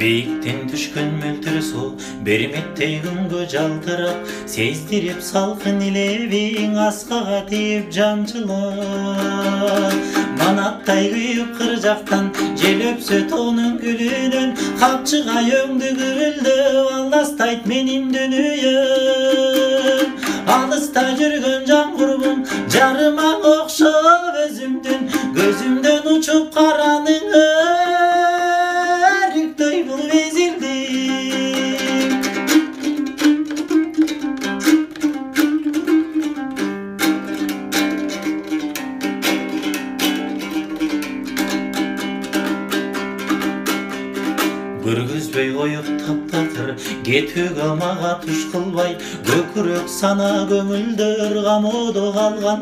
Бейіктен түшкөн мөлтір су берметтей күнгө жалтырап, сездирип салкын илебиң аскага тийип жанчылап. Манаттай күйүп кыр жактан жел өпсө тоонун гүлүнөн, капчыга өңдү гүрүлдөп алдастайт менин дүнүйөм. Алыста жүргөн жан курбум жарыма окшоп өзүмдүн, көзүмдөн учуп караның өрүктөй бул безилдим. Көргөзбөй коюп таптакыр кетүүгө мага туш кылбай, көкүрөк сана көңүлдөр камоодо калган.